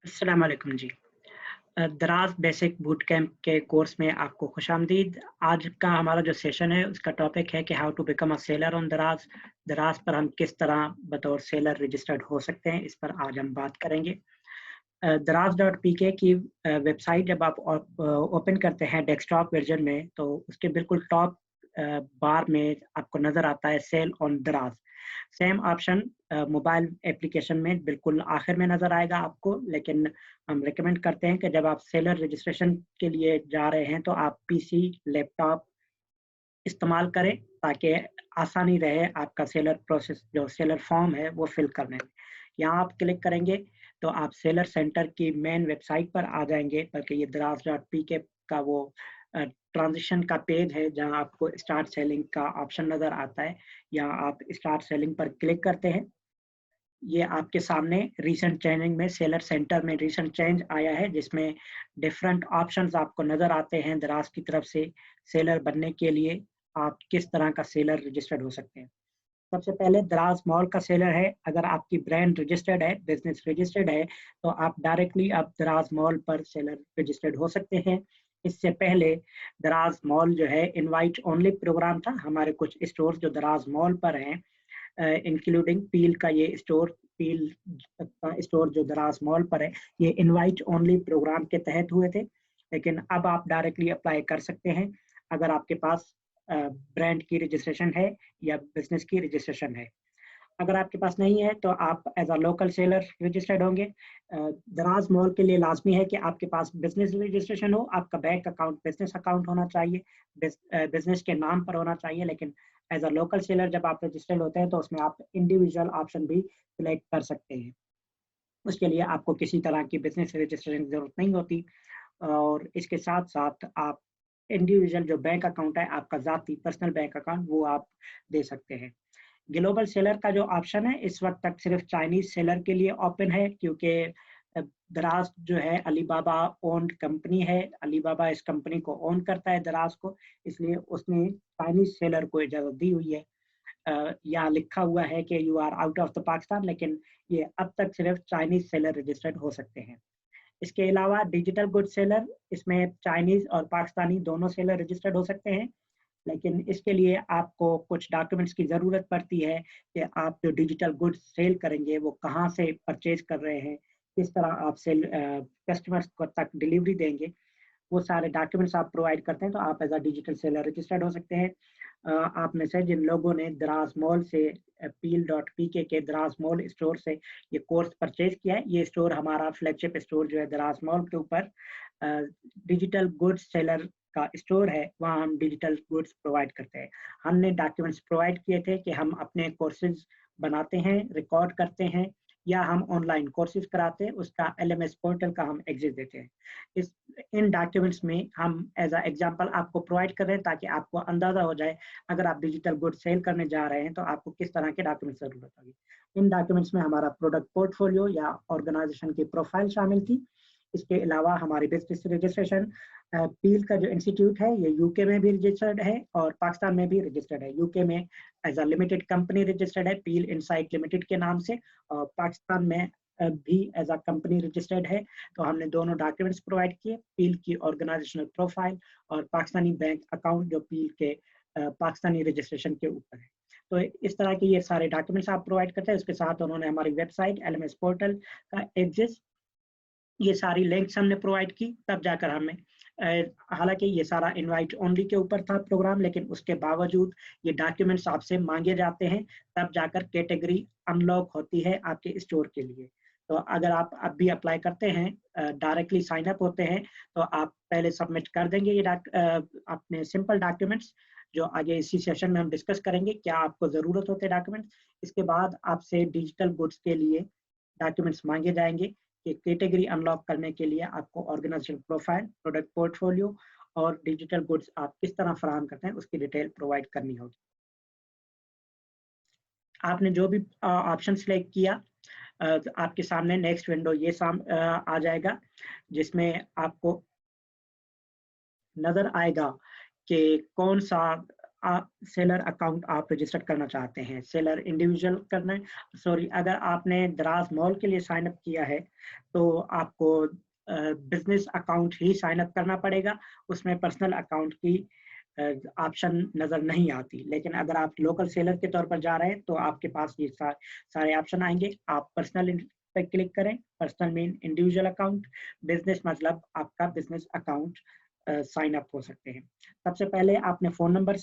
अस्सलाम वालेकुम जी। दराज बेसिक बूट कैंप के कोर्स में आपको खुशामदीद। आज का हमारा जो सेशन है उसका टॉपिक है कि how to become a seller on Daraz. Daraz पर हम किस तरह बतौर सेलर रजिस्टर्ड हो सकते हैं, इस पर आज हम बात करेंगे। दराज डॉट पी के की वेबसाइट जब आप ओपन करते हैं डेस्कटॉप वर्जन में, तो उसके बिल्कुल टॉप बार में आपको नज़र आता है सेल ऑन दराज। सेम ऑप्शन मोबाइल एप्लीकेशन में बिल्कुल आखिर में नज़र आएगा आपको, लेकिन हम रिकमेंड करते हैं कि जब आप सेलर रजिस्ट्रेशन के लिए जा रहे हैं तो आप पीसी, लैपटॉप इस्तेमाल करें ताकि आसानी रहे आपका सेलर प्रोसेस, जो सेलर फॉर्म है वो फिल करने में। यहाँ आप क्लिक करेंगे तो आप सेलर सेंटर की मेन वेबसाइट पर आ जाएंगे, बल्कि ये दराज डॉट पी के का वो ट्रांजिशन का पेज है जहाँ आपको स्टार्ट सेलिंग का ऑप्शन नज़र आता है। यहाँ आप स्टार्ट सेलिंग पर क्लिक करते हैं। ये आपके सामने रीसेंट चेंजिंग में सेलर सेंटर में रीसेंट चेंज आया है, जिसमें डिफरेंट ऑप्शंस आपको नज़र आते हैं। दराज की तरफ से सेलर बनने के लिए आप किस तरह का सेलर रजिस्टर्ड हो सकते हैं। सबसे पहले दराज मॉल का सेलर है। अगर आपकी ब्रांड रजिस्टर्ड है, बिजनेस रजिस्टर्ड है, तो आप डायरेक्टली आप दराज मॉल पर सेलर रजिस्टर्ड हो सकते हैं। इससे पहले दराज मॉल जो है इनवाइट ओनली प्रोग्राम था। हमारे कुछ स्टोर जो दराज मॉल पर हैं, इंक्लूडिंग पील का ये स्टोर, पील का स्टोर जो दराज मॉल पर है, ये इनवाइट ओनली प्रोग्राम के तहत हुए थे। लेकिन अब आप डायरेक्टली अप्लाई कर सकते हैं अगर आपके पास ब्रांड की रजिस्ट्रेशन है या बिजनेस की रजिस्ट्रेशन है। अगर आपके पास नहीं है तो आप as a local seller registered होंगे। दराज मॉल के लिए लाजमी है कि आपके पास बिजनेस रजिस्ट्रेशन हो, आपका बैंक अकाउंट बिजनेस अकाउंट होना चाहिए, बिजनेस के नाम पर होना चाहिए। लेकिन एज अ लोकल सेलर जब आप रजिस्टर्ड होते हैं तो उसमें आप इंडिविजुअल ऑप्शन भी सिलेक्ट कर सकते हैं। उसके लिए आपको किसी तरह की बिजनेस रजिस्ट्रेशन की जरूरत नहीं होती, और इसके साथ साथ आप इंडिविजुअल जो बैंक अकाउंट है आपका ज़ाती पर्सनल बैंक अकाउंट, वो आप दे सकते हैं। ग्लोबल सेलर का जो ऑप्शन है इस वक्त तक सिर्फ चाइनीज सेलर के लिए ओपन है, क्योंकि दराज जो है अलीबाबा ओन्ड कंपनी है। अलीबाबा इस कंपनी को ओन करता है दराज को, इसलिए उसने चाइनीज सेलर को इजाज़त दी हुई है। यहाँ लिखा हुआ है कि you are out of the Pakistan, लेकिन ये अब तक सिर्फ चाइनीज सेलर रजिस्टर्ड हो सकते हैं। इसके अलावा डिजिटल गुड सेलर, इसमें चाइनीज और पाकिस्तानी दोनों सेलर रजिस्टर्ड हो सकते हैं। लेकिन इसके लिए आपको कुछ डॉक्यूमेंट्स की ज़रूरत पड़ती है कि आप जो डिजिटल गुड्स सेल करेंगे वो कहाँ से परचेज कर रहे हैं, किस तरह आप सेल कस्टमर्स को तक डिलीवरी देंगे। वो सारे डॉक्यूमेंट्स आप प्रोवाइड करते हैं तो आप as a digital seller registered हो सकते हैं। आप में से जिन लोगों ने दराज मॉल से पील डॉट पी के दराज मॉल स्टोर से ये कोर्स परचेज किया है, ये स्टोर हमारा फ्लैगशिप स्टोर जो है दराज मॉल के ऊपर डिजिटल गुड्स सेलर का स्टोर है, वहाँ हम डिजिटल गुड्स प्रोवाइड करते हैं। हमने डॉक्यूमेंट्स प्रोवाइड किए थे कि हम अपने कोर्सेज बनाते हैं, रिकॉर्ड करते हैं, या हम ऑनलाइन कोर्सेज कराते हैं, उसका एलएमएस पोर्टल का हम एग्जिट देते हैं। इस इन डॉक्यूमेंट्स में हम एज अ एग्जांपल आपको प्रोवाइड कर रहे हैं ताकि आपको अंदाजा हो जाए अगर आप डिजिटल गुड सेल करने जा रहे हैं तो आपको किस तरह के डॉक्यूमेंट्स जरूरत होगी। इन डॉक्यूमेंट्स में हमारा प्रोडक्ट पोर्टफोलियो या ऑर्गेनाइजेशन की प्रोफाइल शामिल थी। इसके अलावा हमारी बिजनेस रजिस्ट्रेशन, पील का जो इंस्टीट्यूट है ये यूके में भी रजिस्टर्ड है और पाकिस्तान में भी रजिस्टर्ड है। यूके में as a limited company registered है पील इनसाइट लिमिटेड के नाम से, और पाकिस्तान में भी एज अ कंपनी रजिस्टर्ड है। तो हमने दोनों डॉक्यूमेंट्स प्रोवाइड किए, पील की ऑर्गेनाइजेशनल प्रोफाइल और पाकिस्तानी बैंक अकाउंट जो पील के पाकिस्तानी रजिस्ट्रेशन के ऊपर है। तो इस तरह के ये सारे डॉक्यूमेंट्स आप प्रोवाइड करते हैं। उसके साथ उन्होंने हमारी वेबसाइट एलएमएस पोर्टल का एग्जिस्ट, ये सारी लिंक्स हमने प्रोवाइड की, तब जाकर हमें हालांकि ये सारा इनवाइट ओनली के ऊपर था प्रोग्राम, लेकिन उसके बावजूद ये डॉक्यूमेंट्स आपसे मांगे जाते हैं, तब जाकर कैटेगरी अनलॉक होती है आपके स्टोर के लिए। तो अगर आप अब भी अप्लाई करते हैं, डायरेक्टली साइन अप होते हैं, तो आप पहले सबमिट कर देंगे ये अपने सिंपल डॉक्यूमेंट्स, जो आगे इसी सेशन में हम डिस्कस करेंगे क्या आपको ज़रूरत होते हैं डॉक्यूमेंट्स। इसके बाद आपसे डिजिटल गुड्स के लिए डॉक्यूमेंट्स मांगे जाएंगे कि कैटेगरी अनलॉक करने के लिए आपको ऑर्गेनाइजेशन प्रोफाइल, प्रोडक्ट पोर्टफोलियो और डिजिटल गुड्स आप किस तरह फराहम करते हैं उसकी डिटेल प्रोवाइड करनी होगी। आपने जो भी ऑप्शन सेलेक्ट किया, तो आपके सामने नेक्स्ट विंडो ये आ जाएगा, जिसमें आपको नज़र आएगा कि कौन सा सेलर अकाउंट आप रजिस्टर करना चाहते हैं, सेलर इंडिविजुअल करना है, सॉरी, अगर आपने दराज मॉल के लिए साइन अप किया है तो आपको बिजनेस अकाउंट ही साइन अप करना पड़ेगा, उसमें पर्सनल अकाउंट की ऑप्शन नज़र नहीं आती। लेकिन अगर आप लोकल सेलर के तौर पर जा रहे हैं तो आपके पास ये सारे ऑप्शन आएंगे। आप पर्सनल पे क्लिक करें, personal mean individual account, business मतलब आपका बिजनेस अकाउंट साइन अप हो सकते हैं। सबसे पहले आपने फ़ोन नंबर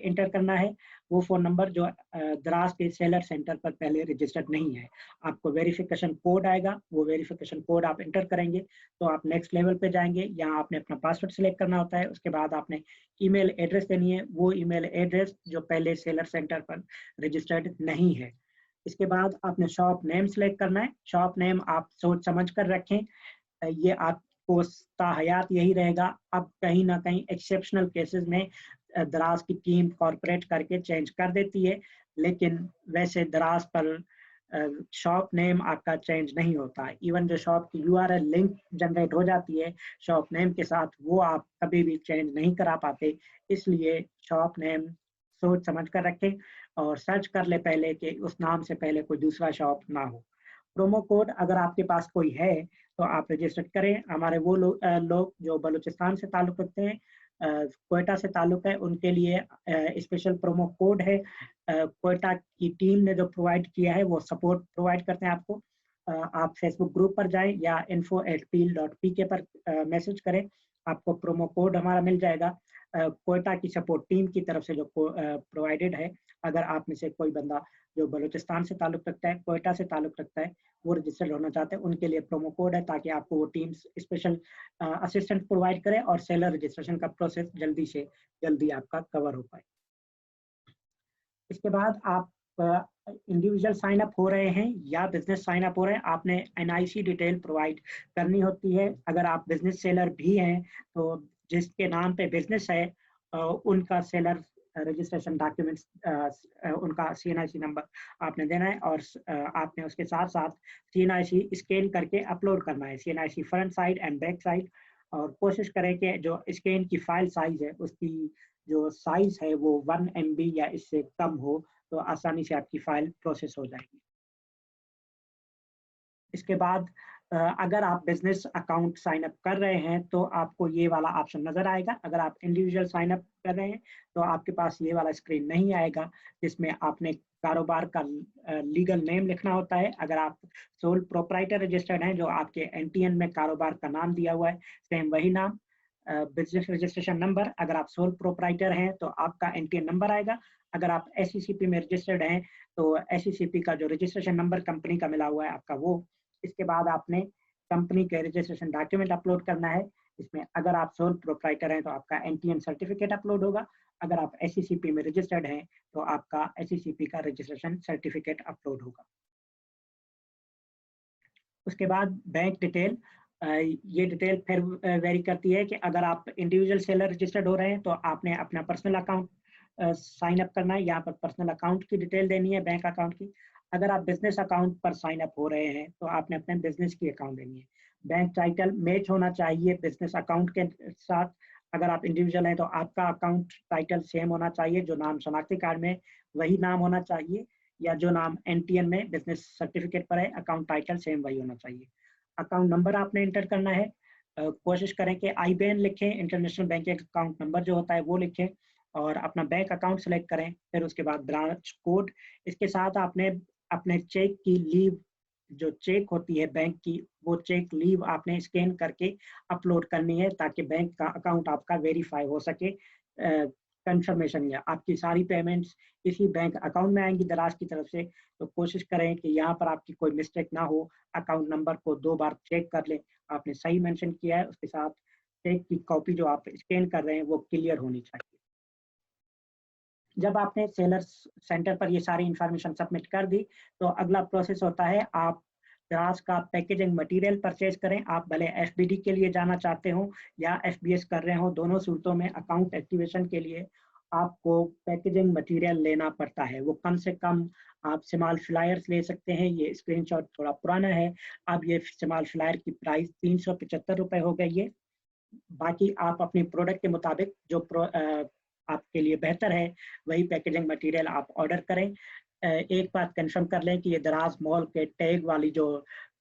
इंटर करना है, वो फ़ोन नंबर जो दराज के सेलर सेंटर पर पहले रजिस्टर्ड नहीं है। आपको वेरिफिकेशन कोड आएगा, वो वेरिफिकेशन कोड आप इंटर करेंगे तो आप नेक्स्ट लेवल पे जाएंगे। यहाँ आपने अपना पासवर्ड सेलेक्ट करना होता है, उसके बाद आपने ईमेल एड्रेस देनी है, वो ईमेल एड्रेस जो पहले सेलर सेंटर पर रजिस्टर्ड नहीं है। इसके बाद आपने शॉप नेम सेलेक्ट करना है, शॉप नेम आप सोच समझ कर रखें, ये आपको हयात यही रहेगा। अब कहीं ना कहीं एक्सेप्शनल केसेस में दराज की टीम कॉर्पोरेट करके चेंज कर देती है, लेकिन वैसे दराज पर शॉप नेम आपका चेंज नहीं होता। इवन जो शॉप की यूआरएल लिंक जनरेट हो जाती है शॉप नेम के साथ, वो आप कभी भी चेंज नहीं करा पाते। इसलिए शॉप नेम सोच समझ कर रखें और सर्च कर ले पहले कि उस नाम से पहले कोई दूसरा शॉप ना हो। प्रोमो कोड अगर आपके पास कोई है तो आप रजिस्टर करें। हमारे वो लोग जो बलूचिस्तान से ताल्लुक़ रखते हैं, क्वेटा से ताल्लुक़ है, उनके लिए स्पेशल प्रोमो कोड है। क्वेटा की टीम ने जो प्रोवाइड किया है वो सपोर्ट प्रोवाइड करते हैं आपको। आप फेसबुक ग्रुप पर जाएं या info@peel.pk पर मैसेज करें, आपको प्रोमो कोड हमारा मिल जाएगा। क्वेटा की सपोर्ट टीम की तरफ से जो प्रोवाइडेड है। अगर आप में से कोई बंदा जो बलूचिस्तान से ताल्लुक़ रखता है, क्वेटा से ताल्लुक़ रखता है, वो रजिस्टर्ड होना चाहते हैं, उनके लिए प्रोमो कोड है ताकि आपको वो टीम्स स्पेशल असिस्टेंट प्रोवाइड करें और सेलर रजिस्ट्रेशन का प्रोसेस जल्दी से जल्दी आपका कवर हो पाए। इसके बाद आप इंडिविजुअल साइन अप हो रहे हैं या बिजनेस साइन अप हो रहे हैं, आपने एनआईसी डिटेल प्रोवाइड करनी होती है। अगर आप बिजनेस सेलर भी हैं तो जिसके नाम पे बिजनेस है उनका सेलर रजिस्ट्रेशन डॉक्यूमेंट्स, उनका सीएनआईसी नंबर आपने देना है और आपने उसके साथ साथ सीएनआईसी स्कैन करके अपलोड करना है, CNIC front side and back side. और कोशिश करें कि जो स्कैन की फाइल साइज है उसकी जो साइज है वो 1 MB या इससे कम हो, तो आसानी से आपकी फाइल प्रोसेस हो जाएगी। इसके बाद अगर आप बिजनेस अकाउंट साइन अप कर रहे हैं तो आपको ये वाला ऑप्शन नजर आएगा। अगर आप इंडिविजुअल साइन अप कर रहे हैं तो आपके पास ये वाला स्क्रीन नहीं आएगा जिसमें आपने कारोबार का लीगल नेम लिखना होता है। अगर आप सोल प्रोप्राइटर रजिस्टर्ड हैं, जो आपके एनटीएन में कारोबार का नाम दिया हुआ है, सेम वही नाम। बिजनेस रजिस्ट्रेशन नंबर, अगर आप सोल प्रोप्राइटर हैं तो आपका एनटीएन नंबर आएगा। अगर आप एसईसीपी में रजिस्टर्ड हैं तो एसईसीपी का जो रजिस्ट्रेशन नंबर कंपनी का मिला हुआ है आपका वो। इसके बाद आपने कंपनी के रजिस्ट्रेशन डॉक्यूमेंट अपलोड करना है। इसमें अगर आप सोल प्रोप्राइटर हैं तो आपका एनटीएन सर्टिफिकेट अपलोड होगा। अगर आप एसईसीपी में रजिस्टर्ड हैं तो आपका एसईसीपी का रजिस्ट्रेशन सर्टिफिकेट अपलोड होगा। उसके बाद बैंक डिटेल, ये डिटेल फिर वेरी करती है कि अगर आप इंडिविजुअल सेलर रजिस्टर्ड हो रहे हैं तो आपने अपना पर्सनल अकाउंट साइन अप करना है। यहाँ पर पर्सनल अकाउंट की डिटेल देनी है, बैंक अकाउंट की। अगर आप बिजनेस अकाउंट पर साइन अप हो रहे हैं तो आपने अपने बिजनेस की अकाउंट देनी है। बैंक टाइटल मैच होना चाहिए बिजनेस अकाउंट के साथ। अगर आप इंडिविजुअल हैं तो आपका अकाउंट टाइटल सेम होना चाहिए, जो नाम शनाख्ती कार्ड में वही नाम होना चाहिए, या जो नाम एनटीएन में बिजनेस सर्टिफिकेट पर है अकाउंट टाइटल सेम वही होना चाहिए। अकाउंट नंबर आपने इंटर करना है। कोशिश करें कि आईबीएन लिखें, इंटरनेशनल बैंकिंग अकाउंट नंबर जो होता है वो लिखें और अपना बैंक अकाउंट सेलेक्ट करें। फिर उसके बाद ब्रांच कोड, इसके साथ आपने अपने चेक की लीव, जो चेक होती है बैंक की, वो चेक लीव आपने स्कैन करके अपलोड करनी है ताकि बैंक का अकाउंट आपका वेरीफाई हो सके। कंफर्मेशन या आपकी सारी पेमेंट्स इसी बैंक अकाउंट में आएंगी दराज की तरफ से। तो कोशिश करें कि यहाँ पर आपकी कोई मिस्टेक ना हो। अकाउंट नंबर को 2 बार चेक कर लें, आपने सही मेंशन किया है, उसके साथ चेक की कॉपी जो आप स्कैन कर रहे हैं वो क्लियर होनी चाहिए। जब आपने सेलर सेंटर पर ये सारी इंफॉर्मेशन सबमिट कर दी तो अगला प्रोसेस होता है आप दराज का पैकेजिंग मटेरियल परचेज करें। आप भले एफबीडी के लिए जाना चाहते हो या एफबीएस कर रहे हो, दोनों सूरतों में अकाउंट एक्टिवेशन के लिए आपको पैकेजिंग मटेरियल लेना पड़ता है। वो कम से कम आप स्मॉल फ्लायर्स ले सकते हैं। ये स्क्रीनशॉट थोड़ा पुराना है, अब ये स्मॉल फ्लायर की प्राइस 375 रुपये हो गई है। बाकी आप अपनी प्रोडक्ट के मुताबिक जो आपके लिए बेहतर है वही पैकेजिंग मटेरियल आप ऑर्डर करें। एक बात कंफर्म कर लें कि ये दराज मॉल के टैग वाली जो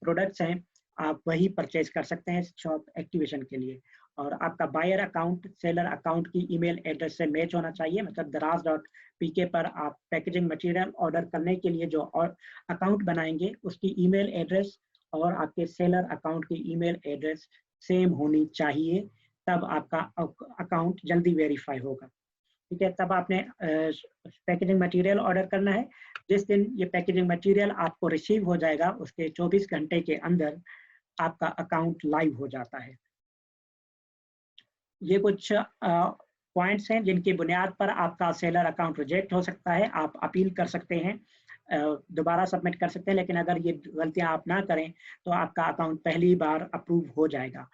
प्रोडक्ट्स हैं आप वही परचेज कर सकते हैं शॉप एक्टिवेशन के लिए। और आपका बायर अकाउंट सेलर अकाउंट की ईमेल एड्रेस से मैच होना चाहिए, मतलब daraz.pk पर आप पैकेजिंग मटेरियल ऑर्डर करने के लिए जो अकाउंट बनाएंगे उसकी ईमेल एड्रेस और आपके सेलर अकाउंट की ईमेल एड्रेस सेम होनी चाहिए, तब आपका अकाउंट जल्दी वेरीफाई होगा। ठीक है, तब आपने पैकेजिंग मटेरियल ऑर्डर करना है। जिस दिन ये पैकेजिंग मटेरियल आपको रिसीव हो जाएगा उसके 24 घंटे के अंदर आपका अकाउंट लाइव हो जाता है। ये कुछ पॉइंट्स हैं जिनकी बुनियाद पर आपका सेलर अकाउंट रिजेक्ट हो सकता है। आप अपील कर सकते हैं, दोबारा सबमिट कर सकते हैं, लेकिन अगर ये गलतियां आप ना करें तो आपका अकाउंट पहली बार अप्रूव हो जाएगा।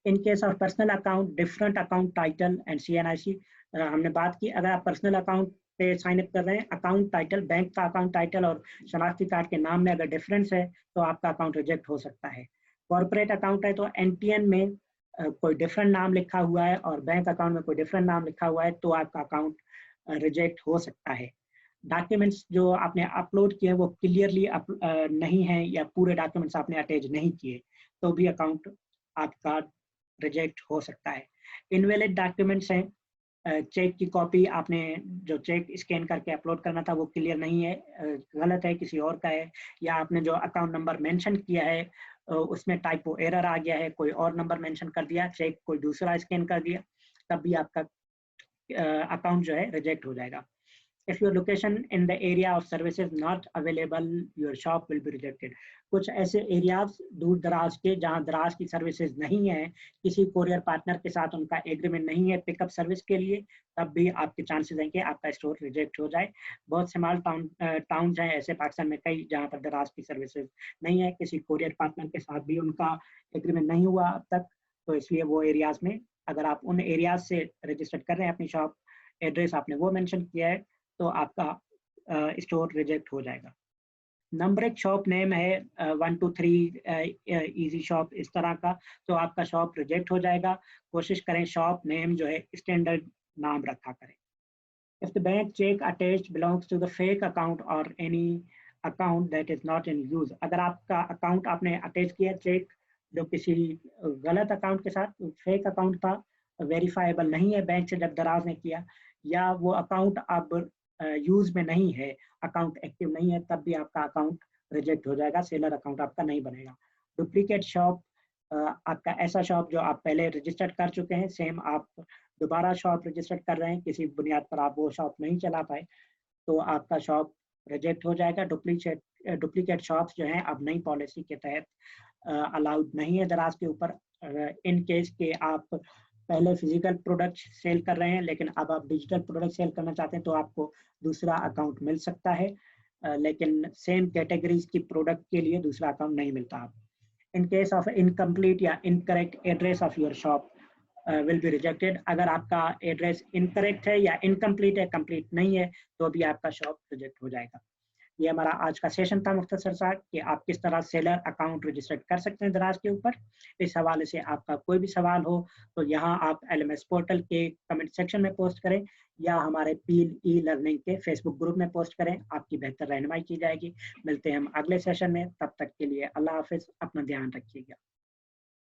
In case of personal account, different account title and CNIC हमने बात की। अगर आप पर्सनल अकाउंट पे साइन अप कर रहे हैं, अकाउंट टाइटल, बैंक का अकाउंट टाइटल और शनाख्ती कार्ड के नाम में अगर डिफरेंस है तो आपका अकाउंट रिजेक्ट हो सकता है। कॉर्पोरेट अकाउंट है तो NTN में कोई डिफरेंट नाम लिखा हुआ है और बैंक अकाउंट में कोई डिफरेंट नाम लिखा हुआ है तो आपका अकाउंट रिजेक्ट हो सकता है। डॉक्यूमेंट्स जो आपने अपलोड किए वो क्लियरली नहीं है या पूरे डॉक्यूमेंट्स आपने अटैच नहीं किए तो भी अकाउंट आपका रिजेक्ट हो सकता है। इनवैलिड डॉक्यूमेंट्स हैं, चेक की कॉपी आपने जो चेक स्कैन करके अपलोड करना था वो क्लियर नहीं है, गलत है, किसी और का है, या आपने जो अकाउंट नंबर मेंशन किया है उसमें टाइपो एरर आ गया है, कोई और नंबर मेंशन कर दिया, चेक कोई दूसरा स्कैन कर दिया, तब भी आपका अकाउंट जो है रिजेक्ट हो जाएगा। If your location in the area of services not available, your shop will be rejected. कुछ ऐसे एरियाज दूर दराज के जहां दराज की सर्विसेज नहीं है, किसी कोरियर पार्टनर के साथ उनका एग्रीमेंट नहीं है पिकअप सर्विस के लिए, तब भी आपके चांसेस हैं कि आपका स्टोर रिजेक्ट हो जाए। बहुत स्मॉल टाउन्स हैं ऐसे पाकिस्तान में कई जहां पर दराज की सर्विसेज नहीं है, किसी कोरियर पार्टनर के साथ भी उनका एग्रीमेंट नहीं हुआ अब तक, तो इसलिए वो एरियाज में अगर आप उन एरियाज से रजिस्टर्ड कर रहे हैं अपनी शॉप, एड्रेस आपने वो मेंशन किया है, तो आपका स्टोर रिजेक्ट हो जाएगा। नंबर एक शॉप नेम है 1 2 3 इजी शॉप इस तरह का, तो आपका शॉप रिजेक्ट हो जाएगा। कोशिश करें शॉप नेम जो है स्टैंडर्ड नाम रखा करें। If the bank check attached belongs to the fake account or any account that is not in use, अगर आपका अकाउंट आपने अटैच किया चेक जो किसी गलत अकाउंट के साथ, फेक अकाउंट था, वेरीफाइबल नहीं है बैंक से जब दराज ने किया, या वो अकाउंट अब यूज में नहीं है, अकाउंट एक्टिव नहीं है, तब भी आपका अकाउंट रिजेक्ट हो जाएगा, सेलर अकाउंट आपका नहीं बनेगा। डुप्लीकेट शॉप, आपका ऐसा शॉप जो आप पहले रजिस्टर्ड कर चुके हैं, सेम आप दोबारा शॉप रजिस्टर्ड कर रहे हैं, किसी बुनियाद पर आप वो शॉप नहीं चला पाए, तो आपका शॉप रिजेक्ट हो जाएगा। डुप्लीकेट शॉप्स जो हैं अब नई पॉलिसी के तहत अलाउड नहीं है दराज के ऊपर। इन केस के आप पहले फिजिकल प्रोडक्ट सेल कर रहे हैं लेकिन अब आप डिजिटल प्रोडक्ट सेल करना चाहते हैं तो आपको दूसरा अकाउंट मिल सकता है, लेकिन सेम कैटेगरीज की प्रोडक्ट के लिए दूसरा अकाउंट नहीं मिलता। आप इन केस ऑफ इनकम्प्लीट या incorrect address of your shop will be rejected, अगर आपका एड्रेस इनकरेक्ट है या इनकम्प्लीट है, कंप्लीट नहीं है, तो भी आपका शॉप रिजेक्ट हो जाएगा। ये हमारा आज का सेशन था मुख्तसर सा कि आप किस तरह सेलर अकाउंट रजिस्टर्ड कर सकते हैं दराज के ऊपर। इस हवाले से आपका कोई भी सवाल हो तो यहाँ आप LMS पोर्टल के कमेंट सेक्शन में पोस्ट करें या हमारे पील ई लर्निंग के फेसबुक ग्रुप में पोस्ट करें, आपकी बेहतर रहनुमाई की जाएगी। मिलते हैं हम अगले सेशन में, तब तक के लिए अल्लाह हाफिज, अपना ध्यान रखिएगा।